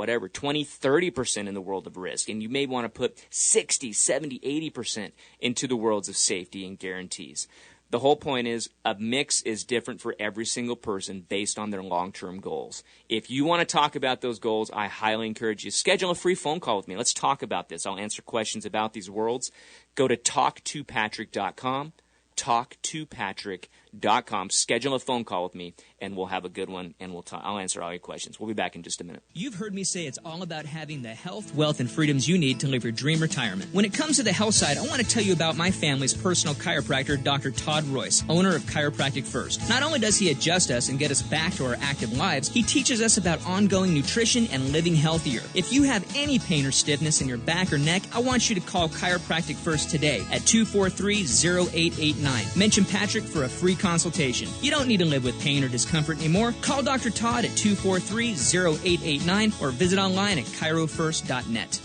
whatever, 20, 30% in the world of risk. And you may want to put 60, 70, 80% into the worlds of safety and guarantees. The whole point is a mix is different for every single person based on their long-term goals. If you want to talk about those goals, I highly encourage you. Schedule a free phone call with me. Let's talk about this. I'll answer questions about these worlds. Go to talktopatrick.com, talktopatrick.com. Schedule a phone call with me, and we'll have a good one, and I'll answer all your questions. We'll be back in just a minute. You've heard me say it's all about having the health, wealth, and freedoms you need to live your dream retirement. When it comes to the health side, I want to tell you about my family's personal chiropractor, Dr. Todd Royce, owner of Chiropractic First. Not only does he adjust us and get us back to our active lives, he teaches us about ongoing nutrition and living healthier. If you have any pain or stiffness in your back or neck, I want you to call Chiropractic First today at 243-0889. Mention Patrick for a free consultation. You don't need to live with pain or discomfort anymore. Call Dr. Todd at 243-0889 or visit online at chirofirst.net.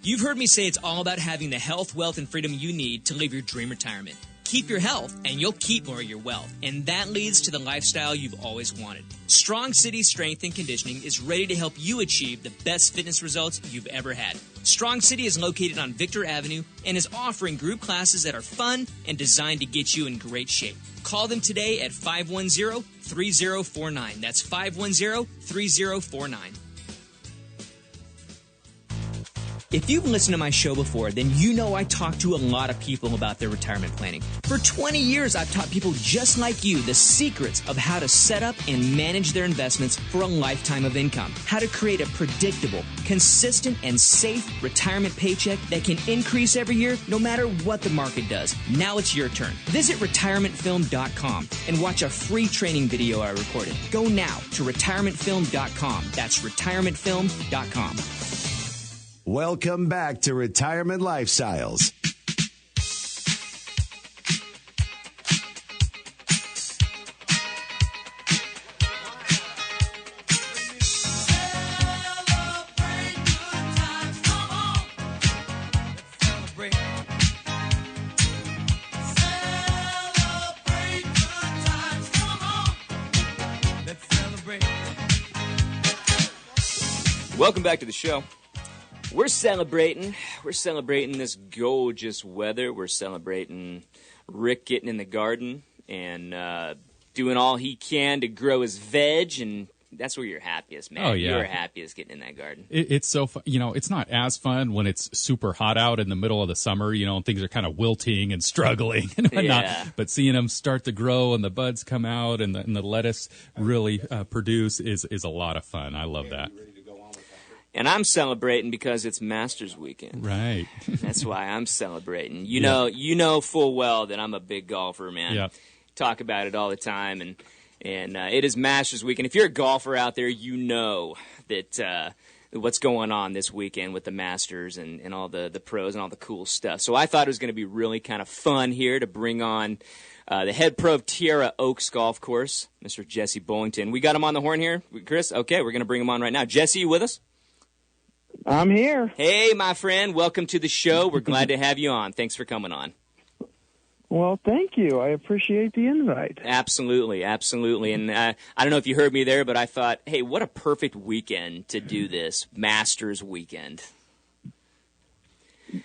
You've heard me say it's all about having the health, wealth, and freedom you need to live your dream retirement. Keep your health, and you'll keep more of your wealth. And that leads to the lifestyle you've always wanted. Strong City Strength and Conditioning is ready to help you achieve the best fitness results you've ever had. Strong City is located on Victor Avenue and is offering group classes that are fun and designed to get you in great shape. Call them today at 510-3049. That's 510-3049. If you've listened to my show before, then you know I talk to a lot of people about their retirement planning. For 20 years, I've taught people just like you the secrets of how to set up and manage their investments for a lifetime of income, how to create a predictable, consistent, and safe retirement paycheck that can increase every year no matter what the market does. Now it's your turn. Visit retirementfilm.com and watch a free training video I recorded. Go now to retirementfilm.com. That's retirementfilm.com. Welcome back to Retirement Lifestyles. Welcome back to the show. We're celebrating this gorgeous weather. We're celebrating Rick getting in the garden and doing all he can to grow his veg, and that's where you're happiest, man. Oh, yeah. You're happiest getting in that garden. It's so fun. You know, it's not as fun when it's super hot out in the middle of the summer, you know, and things are kind of wilting and struggling and whatnot. Yeah. But seeing them start to grow and the buds come out and the lettuce really produce is a lot of fun. I love that. And I'm celebrating because it's Masters weekend. Right. That's why I'm celebrating. You know full well that I'm a big golfer, man. Yeah. Talk about it all the time, and it is Masters weekend. If you're a golfer out there, you know that what's going on this weekend with the Masters and all the pros and all the cool stuff. So I thought it was going to be really kind of fun here to bring on the head pro of Tierra Oaks Golf Course, Mr. Jesse Bullington. We got him on the horn here, Chris. Okay, we're going to bring him on right now. Jesse, you with us? I'm here. Hey, my friend. Welcome to the show. We're glad to have you on. Thanks for coming on. Well, thank you. I appreciate the invite. Absolutely, absolutely. And I don't know if you heard me there, but I thought, hey, what a perfect weekend to do this Masters weekend.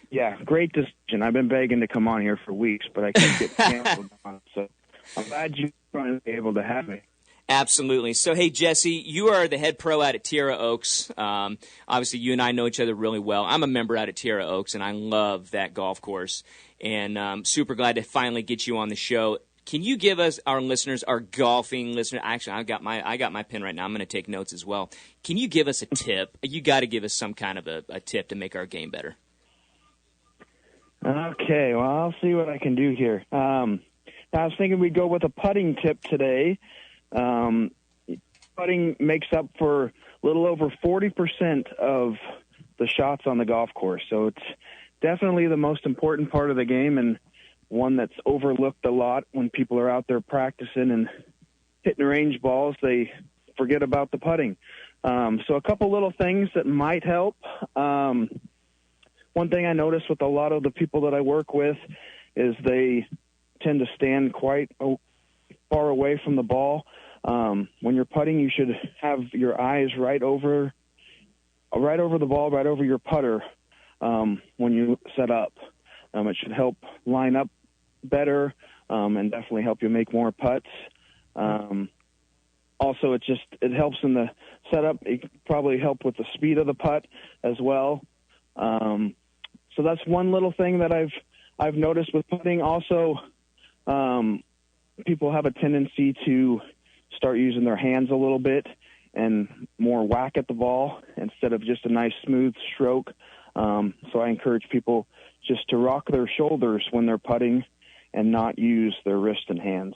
Yeah, great decision. I've been begging to come on here for weeks, but I keep getting canceled on. So I'm glad you're finally able to have me. Absolutely. So, hey, Jesse, you are the head pro out at Tierra Oaks. Obviously, you and I know each other really well. I'm a member out at Tierra Oaks, and I love that golf course. And super glad to finally get you on the show. Can you give us, our listeners, our golfing listeners, actually, I got my pen right now. I'm going to take notes as well. Can you give us a tip? You got to give us some kind of a tip to make our game better. Okay, well, I'll see what I can do here. I was thinking we'd go with a putting tip today. Putting makes up for a little over 40% of the shots on the golf course. So it's definitely the most important part of the game and one that's overlooked a lot when people are out there practicing and hitting range balls. They forget about the putting. So a couple little things that might help. One thing I notice with a lot of the people that I work with is they tend to stand quite far away from the ball. When you're putting, you should have your eyes right over right over the ball, right over your putter when you set up. It should help line up better and definitely help you make more putts. Also, it helps in the setup. It could probably help with the speed of the putt as well. So that's one little thing that I've noticed with putting. Also, people have a tendency to start using their hands a little bit and more whack at the ball instead of just a nice smooth stroke. So I encourage people just to rock their shoulders when they're putting and not use their wrist and hands.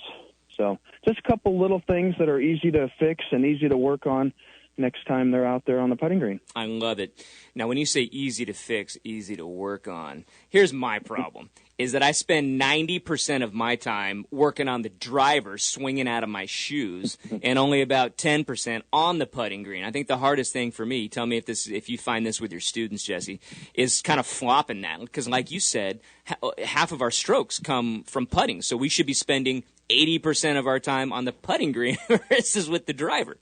So just a couple little things that are easy to fix and easy to work on next time they're out there on the putting green. I love it. Now, when you say easy to fix, easy to work on, here's my problem, is that I spend 90% of my time working on the driver swinging out of my shoes and only about 10% on the putting green. I think the hardest thing for me, tell me if you find this with your students, Jesse, is kind of flopping that. Because like you said, half of our strokes come from putting. So we should be spending 80% of our time on the putting green versus with the driver.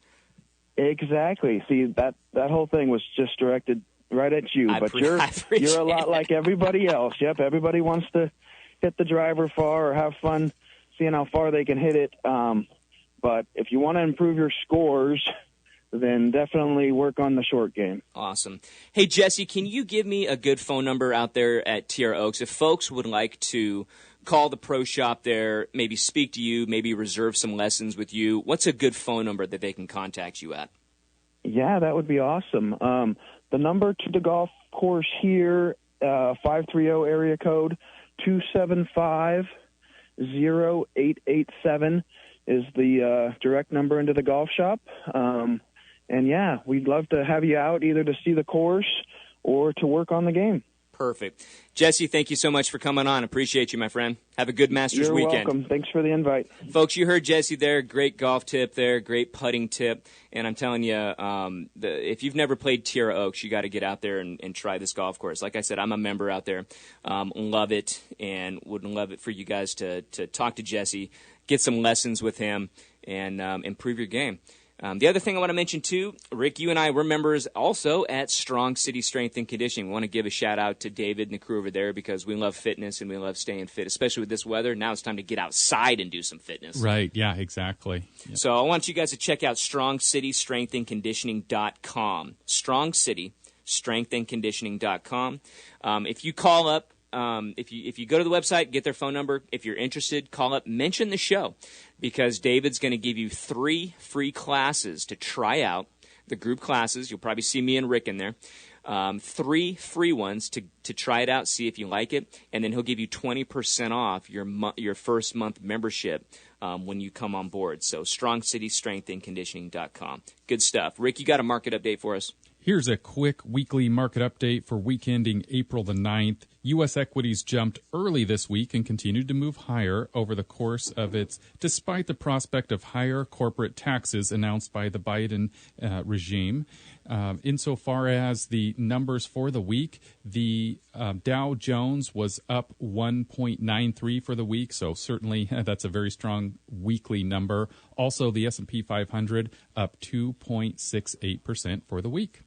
Exactly. See, that whole thing was just directed right at you. But you're a lot like everybody else. Yep, everybody wants to hit the driver far or have fun seeing how far they can hit it. But if you want to improve your scores, then definitely work on the short game. Awesome. Hey, Jesse, can you give me a good phone number out there at Tierra Oaks if folks would like to call the pro shop there, maybe speak to you, maybe reserve some lessons with you? What's a good phone number that they can contact you at? Yeah, that would be awesome. The number to the golf course here, 530 area code 275-0887 is the direct number into the golf shop. And, yeah, we'd love to have you out either to see the course or to work on the game. Perfect. Jesse, thank you so much for coming on. Appreciate you, my friend. Have a good Masters weekend. You're welcome. Thanks for the invite. Folks, you heard Jesse there. Great golf tip there. Great putting tip. And I'm telling you, if you've never played Tierra Oaks, you got to get out there and try this golf course. Like I said, I'm a member out there. Love it and would love it for you guys to talk to Jesse, get some lessons with him, and improve your game. The other thing I want to mention, too, Rick, you and I, we're members also at Strong City Strength and Conditioning. We want to give a shout-out to David and the crew over there because we love fitness and we love staying fit, especially with this weather. Now it's time to get outside and do some fitness. Right, yeah, exactly. Yep. So I want you guys to check out strongcitystrengthandconditioning.com. strongcitystrengthandconditioning.com. If you call up, if you go to the website, get their phone number. If you're interested, call up, mention the show, because David's going to give you 3 free classes to try out, the group classes. You'll probably see me and Rick in there. 3 free ones to try it out, see if you like it, and then he'll give you 20% off your first month membership when you come on board. So strongcitystrengthandconditioning.com. Good stuff. Rick, you got a market update for us? Here's a quick weekly market update for week ending April the 9th. U.S. equities jumped early this week and continued to move higher over the course of despite the prospect of higher corporate taxes announced by the Biden regime. Insofar as the numbers for the week, the Dow Jones was up 1.93 for the week, so certainly that's a very strong weekly number. Also, the S&P 500 up 2.68% for the week.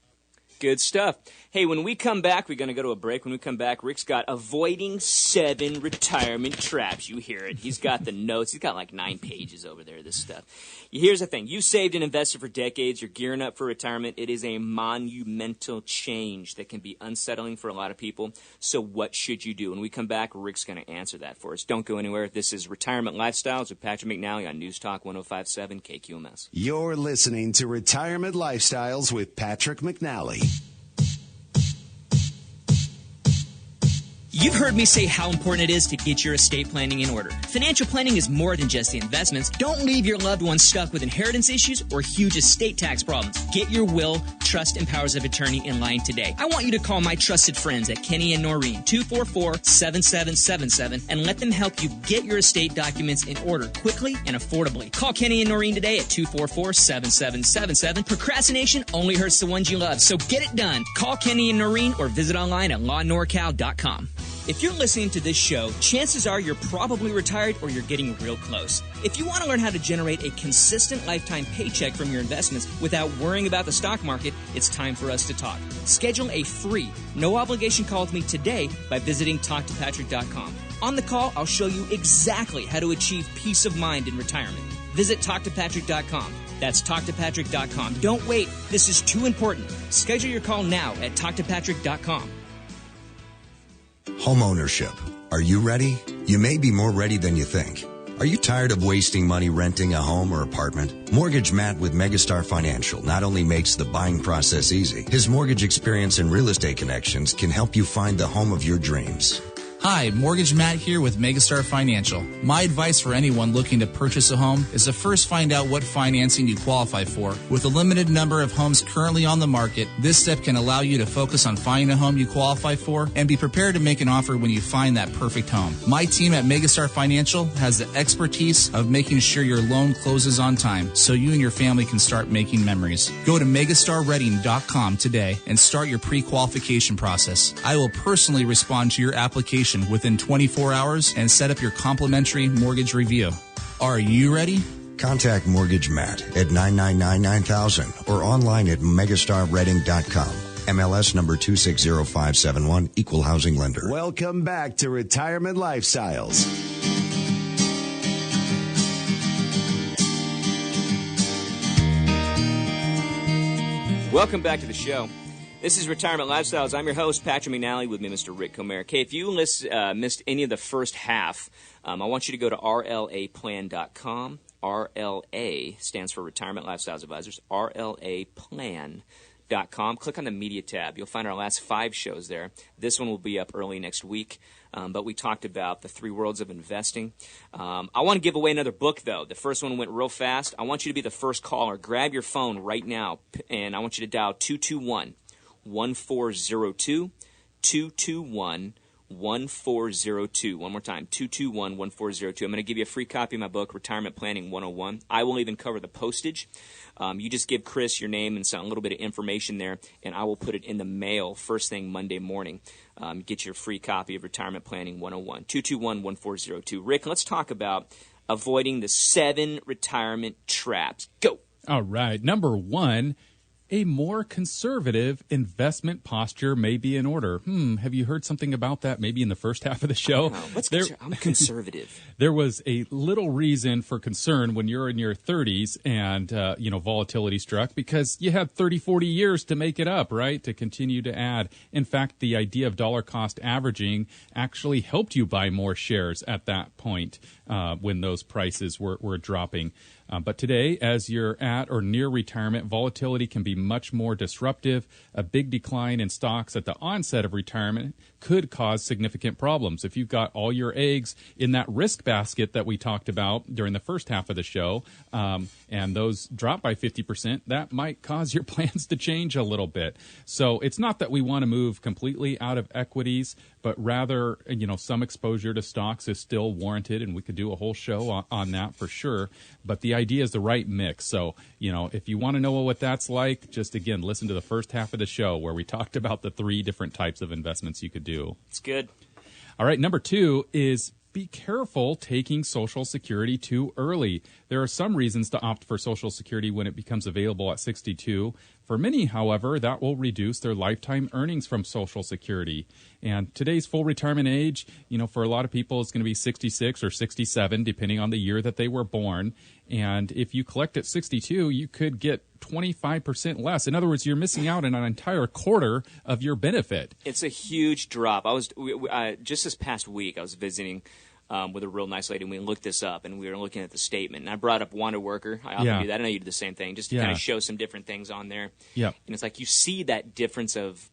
Good stuff. Hey, when we come back, we're going to go to a break. When we come back, Rick's got Avoiding 7 Retirement Traps. You hear it. He's got the notes. He's got like 9 pages over there, this stuff. Here's the thing. You've saved and invested for decades. You're gearing up for retirement. It is a monumental change that can be unsettling for a lot of people. So what should you do? When we come back, Rick's going to answer that for us. Don't go anywhere. This is Retirement Lifestyles with Patrick McNally on News Talk 105.7 KQMS. You're listening to Retirement Lifestyles with Patrick McNally. You've heard me say how important it is to get your estate planning in order. Financial planning is more than just the investments. Don't leave your loved ones stuck with inheritance issues or huge estate tax problems. Get your will, trust, and powers of attorney in line today. I want you to call my trusted friends at Kenny and Noreen, 244-7777, and let them help you get your estate documents in order quickly and affordably. Call Kenny and Noreen today at 244-7777. Procrastination only hurts the ones you love, so get it done. Call Kenny and Noreen or visit online at lawnorcal.com. If you're listening to this show, chances are you're probably retired or you're getting real close. If you want to learn how to generate a consistent lifetime paycheck from your investments without worrying about the stock market, it's time for us to talk. Schedule a free, no-obligation call with me today by visiting TalkToPatrick.com. On the call, I'll show you exactly how to achieve peace of mind in retirement. Visit TalkToPatrick.com. That's TalkToPatrick.com. Don't wait. This is too important. Schedule your call now at TalkToPatrick.com. Homeownership. Are you ready? You may be more ready than you think. Are you tired of wasting money renting a home or apartment? Mortgage Matt with Megastar Financial not only makes the buying process easy, his mortgage experience and real estate connections can help you find the home of your dreams. Hi, Mortgage Matt here with Megastar Financial. My advice for anyone looking to purchase a home is to first find out what financing you qualify for. With a limited number of homes currently on the market, this step can allow you to focus on finding a home you qualify for and be prepared to make an offer when you find that perfect home. My team at Megastar Financial has the expertise of making sure your loan closes on time so you and your family can start making memories. Go to megastarreading.com today and start your pre-qualification process. I will personally respond to your application within 24 hours and set up your complimentary mortgage review. Are you ready? Contact Mortgage Matt at 999-9000 or online at megastarreading.com. MLS number 260571, Equal Housing Lender. Welcome back to Retirement Lifestyles. Welcome back to the show. This is Retirement Lifestyles. I'm your host, Patrick McNally, with me, Mr. Rick Comer. Okay, if you missed any of the first half, I want you to go to rlaplan.com. RLA stands for Retirement Lifestyles Advisors. rlaplan.com. Click on the media tab. You'll find our last 5 shows there. This one will be up early next week. But we talked about the 3 worlds of investing. I want to give away another book, though. The first one went real fast. I want you to be the first caller. Grab your phone right now, and I want you to dial 221-1402, 221-1402. One more time, 221-1402. I'm going to give you a free copy of my book, Retirement Planning 101. I will even cover the postage. You just give Chris your name and a little bit of information there, and I will put it in the mail first thing Monday morning. Get your free copy of Retirement Planning 101, 221-1402. Rick, let's talk about avoiding the 7 retirement traps. Go. All right. Number 1, a more conservative investment posture may be in order. Have you heard something about that maybe in the first half of the show? I'm conservative. There was a little reason for concern when you're in your 30s and, volatility struck because you had 30, 40 years to make it up, right, to continue to add. In fact, the idea of dollar cost averaging actually helped you buy more shares at that point when those prices were dropping. But today, as you're at or near retirement, volatility can be much more disruptive. A big decline in stocks at the onset of retirement could cause significant problems. If you've got all your eggs in that risk basket that we talked about during the first half of the show, and those drop by 50%, that might cause your plans to change a little bit. So it's not that we want to move completely out of equities, but rather, some exposure to stocks is still warranted, and we could do a whole show on that for sure. But the idea is the right mix. So, if you want to know what that's like, just again, listen to the first half of the show where we talked about the 3 different types of investments you could do. It's good. All right, number 2 is be careful taking Social Security too early. There are some reasons to opt for Social Security when it becomes available at 62. For many, however, that will reduce their lifetime earnings from Social Security. And today's full retirement age, for a lot of people, it's going to be 66 or 67, depending on the year that they were born. And if you collect at 62, you could get 25% less. In other words, you're missing out on an entire quarter of your benefit. It's a huge drop. Just this past week, I was visiting with a real nice lady, and we looked this up, and we were looking at the statement. And I brought up Wonder Worker. I often do that. I know you do the same thing, just to kind of show some different things on there. Yeah. And it's like you see that difference of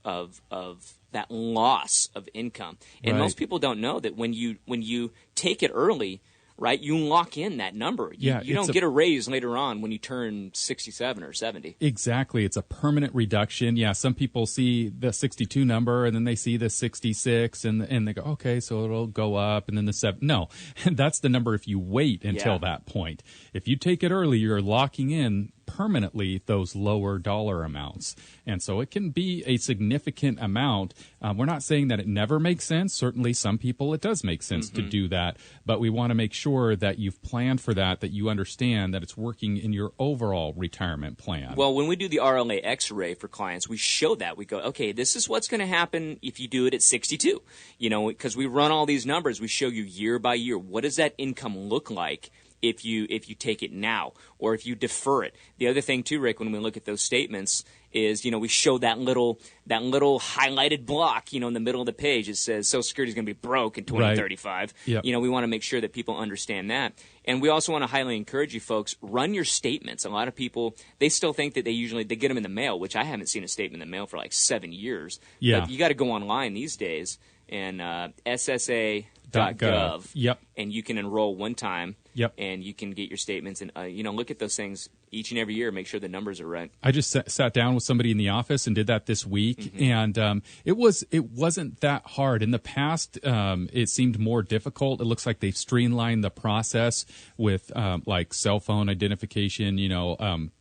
that loss of income. And most people don't know that when you take it early, right, you lock in that number. You don't get a raise later on when you turn 67 or 70. Exactly. It's a permanent reduction. Yeah, some people see the 62 number and then they see the 66 and they go, okay, so it'll go up, and then the 7. No, that's the number if you wait until that point. If you take it early, you're locking in permanently those lower dollar amounts. And so it can be a significant amount. We're not saying that it never makes sense. Certainly some people it does make sense to do that. But we want to make sure that you've planned for that you understand that it's working in your overall retirement plan. Well, when we do the RLA X-ray for clients, we show that. We go, okay, this is what's going to happen if you do it at 62. Because we run all these numbers. We show you year by year. What does that income look like if you take it now or if you defer it? The other thing, too, Rick, when we look at those statements is, we show that little highlighted block, in the middle of the page. It says Social Security is going to be broke in 2035. Yep. We want to make sure that people understand that. And we also want to highly encourage you folks, run your statements. A lot of people, they still think that they get them in the mail, which I haven't seen a statement in the mail for like 7 years. Yeah. But you got to go online these days and SSA.gov. Yep. And you can enroll one time. Yep. And you can get your statements and, look at those things each and every year, make sure the numbers are right. I just sat down with somebody in the office and did that this week, and it wasn't that hard. In the past, it seemed more difficult. It looks like they've streamlined the process with like cell phone identification,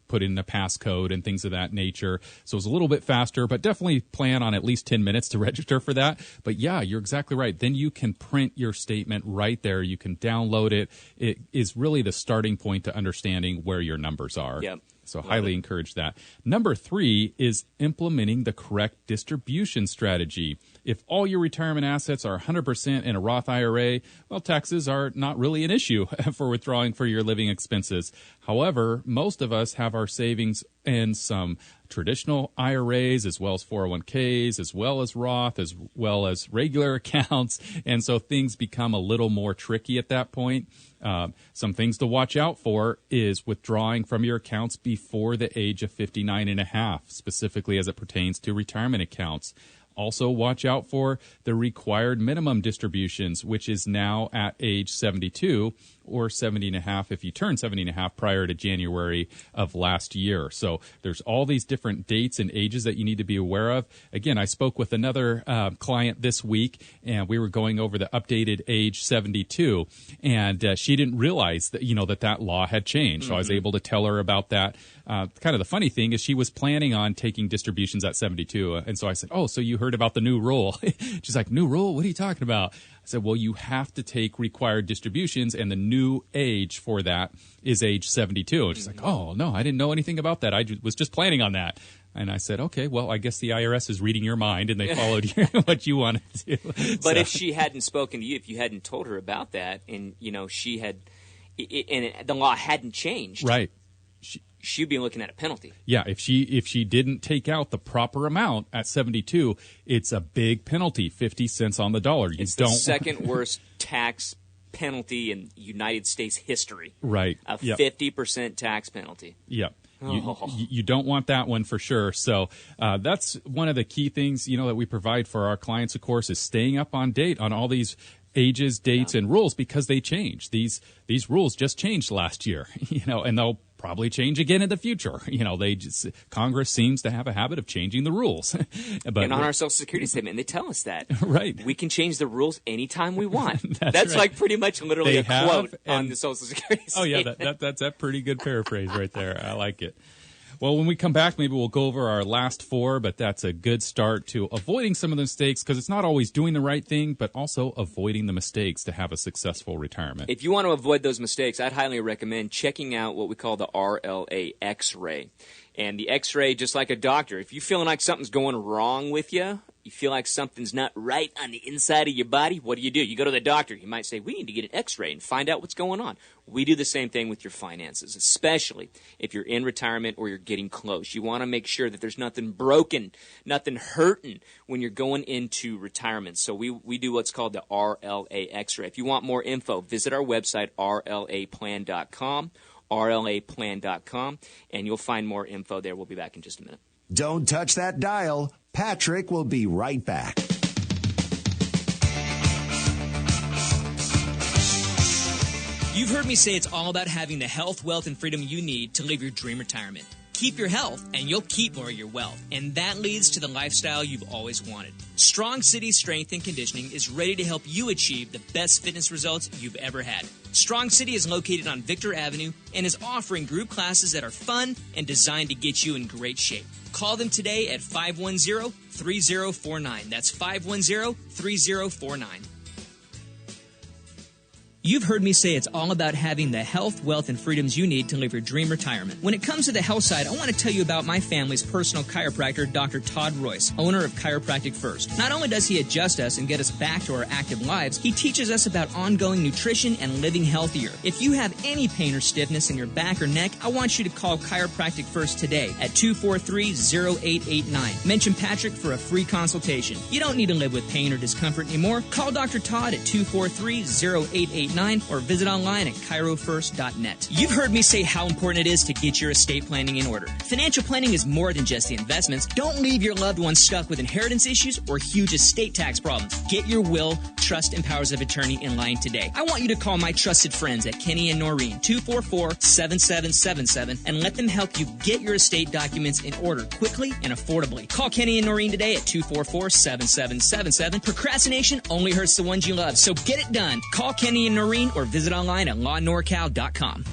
put in a passcode and things of that nature. So it was a little bit faster, but definitely plan on at least 10 minutes to register for that. But yeah, you're exactly right. Then you can print your statement right there. You can download it. It is really the starting point to understanding where your numbers are. Yep. So highly encourage that. Number 3 is implementing the correct distribution strategy. If all your retirement assets are 100% in a Roth IRA, well, taxes are not really an issue for withdrawing for your living expenses. However, most of us have our savings in some traditional IRAs, as well as 401ks, as well as Roth, as well as regular accounts. And so things become a little more tricky at that point. Some things to watch out for is withdrawing from your accounts before the age of 59 and a half, specifically as it pertains to retirement accounts. Also, watch out for the required minimum distributions, which is now at age 72 or 70 and a half if you turn 70 and a half prior to January of last year. So there's all these different dates and ages that you need to be aware of. Again, I spoke with another client this week, and we were going over the updated age 72, and she didn't realize that that law had changed. So I was able to tell her about that. Kind of the funny thing is she was planning on taking distributions at 72. And so I said, oh, so you heard about the new rule? She's like, new rule? What are you talking about? I said, well, you have to take required distributions, and the new age for that is age 72. And she's like, oh, no, I didn't know anything about that. I was just planning on that. And I said, okay, well, I guess the IRS is reading your mind, and they followed what you wanted to do. But if she hadn't spoken to you, if you hadn't told her about that, and, she had, and the law hadn't changed. Right. She'd be looking at a penalty. Yeah, if she didn't take out the proper amount at 72, it's a big penalty, 50 cents on the dollar. It's the second worst tax penalty in United States history. Right. A 50% tax penalty. Yep. You don't want that one for sure. So that's one of the key things, that we provide for our clients, of course, is staying up on date on all these ages, dates, and rules, because they change. These rules just changed last year, and they'll probably change again in the future. Congress seems to have a habit of changing the rules. But and on our Social Security statement, they tell us that. Right. We can change the rules anytime we want. That's right. Like pretty much literally a quote on the Social Security statement. Oh, yeah, that's a pretty good paraphrase right there. I like it. Well, when we come back, maybe we'll go over our last 4, but that's a good start to avoiding some of the mistakes, because it's not always doing the right thing, but also avoiding the mistakes to have a successful retirement. If you want to avoid those mistakes, I'd highly recommend checking out what we call the RLA X-ray. And the X-ray, just like a doctor, if you're feeling like something's going wrong with you, you feel like something's not right on the inside of your body, what do? You go to the doctor. You might say, we need to get an X-ray and find out what's going on. We do the same thing with your finances, especially if you're in retirement or you're getting close. You want to make sure that there's nothing broken, nothing hurting when you're going into retirement. So we do what's called the RLA X-ray. If you want more info, visit our website, rlaplan.com. rlaplan.com, and you'll find more info there. We'll be back in just a minute. Don't touch that dial. Patrick will be right back. You've heard me say it's all about having the health, wealth, and freedom you need to live your dream retirement. Keep your health, and you'll keep more of your wealth. And that leads to the lifestyle you've always wanted. Strong City Strength and Conditioning is ready to help you achieve the best fitness results you've ever had. Strong City is located on Victor Avenue and is offering group classes that are fun and designed to get you in great shape. Call them today at 510-3049. That's 510-3049. You've heard me say it's all about having the health, wealth, and freedoms you need to live your dream retirement. When it comes to the health side, I want to tell you about my family's personal chiropractor, Dr. Todd Royce, owner of Chiropractic First. Not only does he adjust us and get us back to our active lives, he teaches us about ongoing nutrition and living healthier. If you have any pain or stiffness in your back or neck, I want you to call Chiropractic First today at 243-0889. Mention Patrick for a free consultation. You don't need to live with pain or discomfort anymore. Call Dr. Todd at 243-0889. Or visit online at chirofirst.net. You've heard me say how important it is to get your estate planning in order. Financial planning is more than just the investments. Don't leave your loved ones stuck with inheritance issues or huge estate tax problems. Get your will, trust, and powers of attorney in line today. I want you to call my trusted friends at Kenny and Noreen, 244-7777, and let them help you get your estate documents in order quickly and affordably. Call Kenny and Noreen today at 244-7777. Procrastination only hurts the ones you love, so get it done. Call Kenny and Noreen or visit online at lawnorcal.com.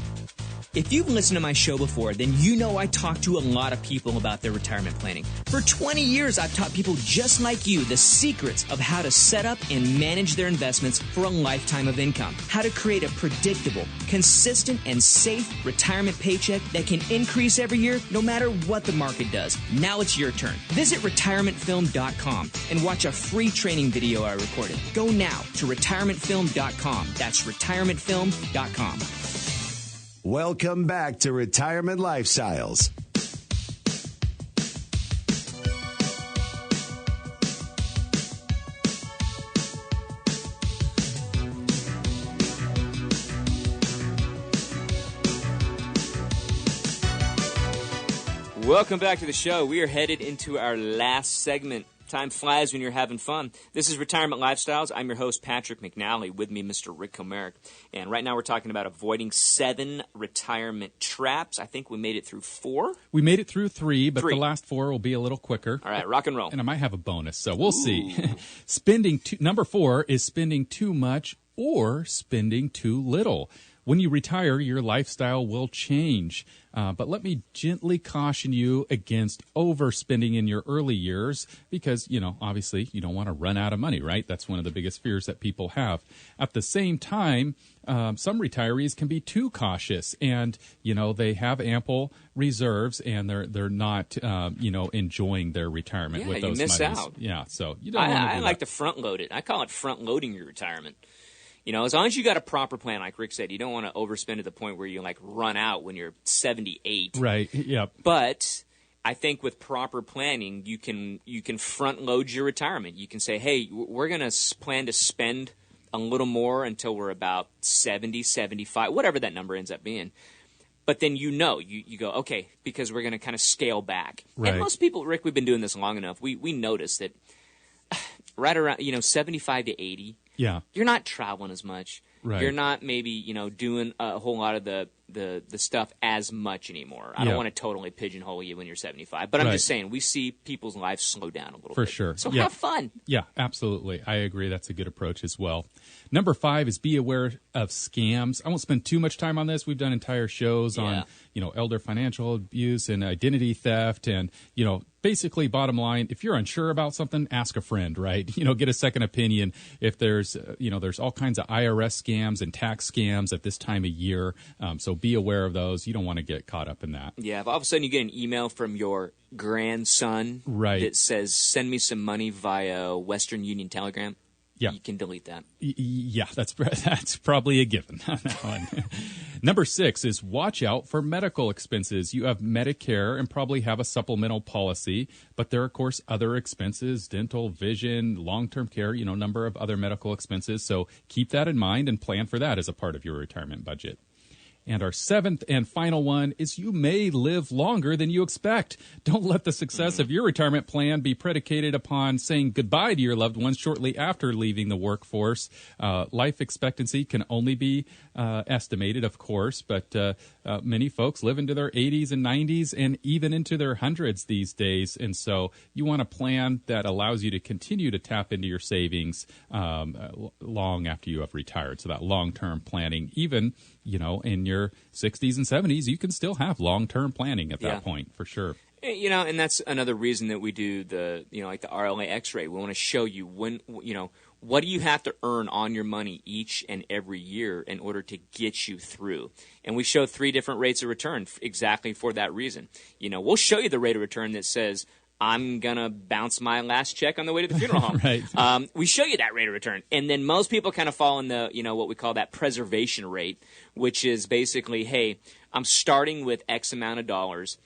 If you've listened to my show before, then you know I talk to a lot of people about their retirement planning. For 20 years, I've taught people just like you the secrets of how to set up and manage their investments for a lifetime of income, how to create a predictable, consistent, and safe retirement paycheck that can increase every year no matter what the market does. Now it's your turn. Visit retirementfilm.com and watch a free training video I recorded. Go now to retirementfilm.com. That's retirementfilm.com. Welcome back to Retirement Lifestyles. Welcome back to the show. We are headed into our last segment. Time flies when you're having fun. This is Retirement Lifestyles. I'm your host, Patrick McNally. With me, Mr. Rick Comerick. And right now we're talking about avoiding 7 retirement traps. I think we made it through 4. We made it through 3, but the last 4 will be a little quicker. All right, rock and roll. And I might have a bonus, so we'll see. Number 4 is spending too much or spending too little. When you retire, your lifestyle will change. But let me gently caution you against overspending in your early years because, obviously you don't want to run out of money, right? That's one of the biggest fears that people have. At the same time, some retirees can be too cautious and, they have ample reserves and they're not, enjoying their retirement with those monies. You miss out. Yeah, so you don't want to do I like to front load it. I call it front loading your retirement. As long as you got a proper plan, like Rick said, you don't want to overspend to the point where you run out when you're 78. Right. Yep. But I think with proper planning, you can front load your retirement. You can say, hey, we're going to plan to spend a little more until we're about 70, 75, whatever that number ends up being. But then you go, okay, because we're going to kind of scale back. Right. And most people, Rick, we've been doing this long enough. We notice that right around 75 to 80. Yeah. You're not traveling as much. Right. You're not maybe, doing a whole lot of the stuff as much anymore. I don't want to totally pigeonhole you when you're 75, but I'm just saying we see people's lives slow down a little bit. For sure. So have fun. Yeah, absolutely. I agree. That's a good approach as well. Number 5 is be aware of scams. I won't spend too much time on this. We've done entire shows on, elder financial abuse and identity theft and, basically, bottom line, if you're unsure about something, ask a friend, right? Get a second opinion. If there's all kinds of IRS scams and tax scams at this time of year, so be aware of those. You don't want to get caught up in that. Yeah, if all of a sudden you get an email from your grandson that says, send me some money via Western Union Telegram, you can delete that. Yeah, that's probably a given on that one. Number 6 is watch out for medical expenses. You have Medicare and probably have a supplemental policy, but there are, of course, other expenses, dental, vision, long-term care, number of other medical expenses. So keep that in mind and plan for that as a part of your retirement budget. And our 7th and final one is you may live longer than you expect. Don't let the success of your retirement plan be predicated upon saying goodbye to your loved ones shortly after leaving the workforce. Life expectancy can only be estimated, of course, but many folks live into their 80s and 90s and even into their hundreds these days. And so you want a plan that allows you to continue to tap into your savings long after you have retired. So that long-term planning, even, in your 60s and 70s, you can still have long-term planning at that point, for sure. And that's another reason that we do the, like the RLA X-ray. We want to show you what do you have to earn on your money each and every year in order to get you through. And we show 3 different rates of return exactly for that reason. We'll show you the rate of return that says, I'm going to bounce my last check on the way to the funeral home. Right. We show you that rate of return. And then most people kind of fall in the, what we call that preservation rate, which is basically, hey, I'm starting with X amount of dollars.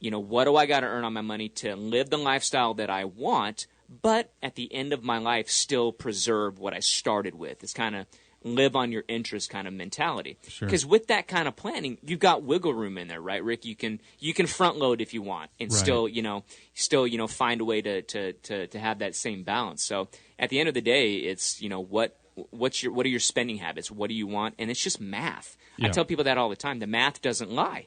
What do I got to earn on my money to live the lifestyle that I want, but at the end of my life still preserve what I started with? It's kind of live on your interest kind of mentality. Because with that kind of planning, you've got wiggle room in there, right, Rick? You can front load if you want and still find a way to have that same balance. So at the end of the day, it's what are your spending habits? What do you want? And it's just math. I tell people that all the time. The math doesn't lie.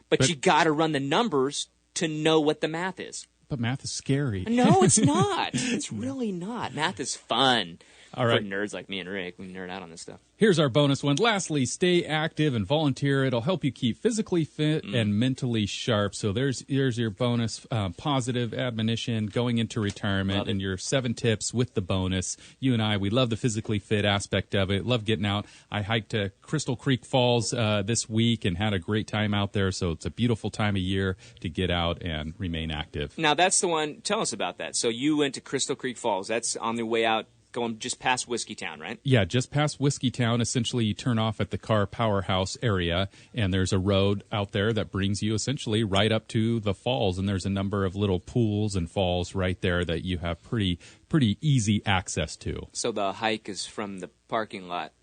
But you got to run the numbers to know what the math is. But math is scary. No, it's not. It's really not. Math is fun. All right. For nerds like me and Rick, we nerd out on this stuff. Here's our bonus one. Lastly, stay active and volunteer. It'll help you keep physically fit and mentally sharp. So there's your bonus positive admonition going into retirement and your 7 tips with the bonus. You and I, we love the physically fit aspect of it. Love getting out. I hiked to Crystal Creek Falls this week and had a great time out there. So it's a beautiful time of year to get out and remain active. Now, that's the one. Tell us about that. So you went to Crystal Creek Falls. That's on the way out, going just past Whiskey Town, right? Yeah, just past Whiskey Town. Essentially, you turn off at the Car Powerhouse area, and there's a road out there that brings you essentially right up to the falls, and there's a number of little pools and falls right there that you have pretty easy access to. So the hike is from the parking lot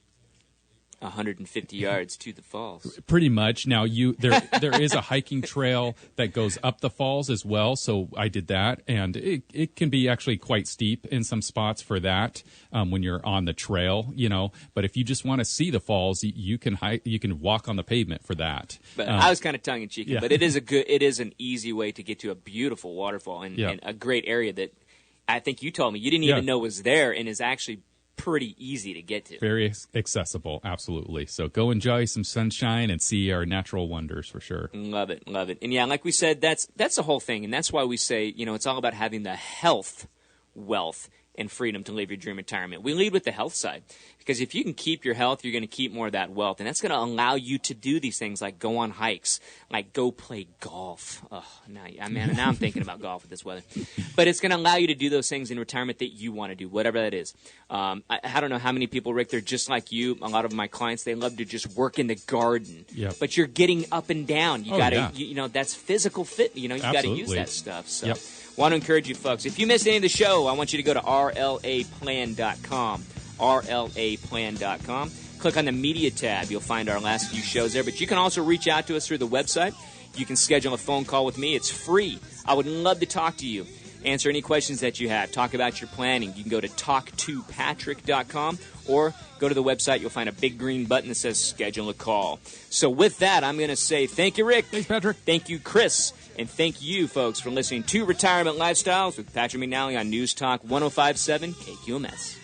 150 yards to the falls. Pretty much. Now, there is a hiking trail that goes up the falls as well, so I did that, and it can be actually quite steep in some spots for that when you're on the trail, But if you just want to see the falls, you can walk on the pavement for that. But I was kind of tongue in cheek, but it is an easy way to get to a beautiful waterfall and a great area that I think you told me you didn't even know was there, and is actually pretty easy to get to. Very accessible, absolutely. So go enjoy some sunshine and see our natural wonders for sure. Love it. And like we said, that's the whole thing, and that's why we say, it's all about having the health, wealth, and freedom to live your dream retirement. We lead with the health side, because if you can keep your health, you're going to keep more of that wealth, and that's going to allow you to do these things like go on hikes, like go play golf. Oh, now I'm thinking about golf with this weather. But it's going to allow you to do those things in retirement that you want to do, whatever that is. I don't know how many people, Rick, they're just like you. A lot of my clients, they love to just work in the garden. Yep. But you're getting up and down. You got to, that's physical fit. You got to use that stuff. So. Want to encourage you folks, if you missed any of the show, I want you to go to rlaplan.com, rlaplan.com. Click on the media tab. You'll find our last few shows there. But you can also reach out to us through the website. You can schedule a phone call with me. It's free. I would love to talk to you. Answer any questions that you have. Talk about your planning. You can go to talktopatrick.com or go to the website. You'll find a big green button that says schedule a call. So with that, I'm going to say thank you, Rick. Thanks, Patrick. Thank you, Chris. And thank you, folks, for listening to Retirement Lifestyles with Patrick McNally on News Talk 105.7 KQMS.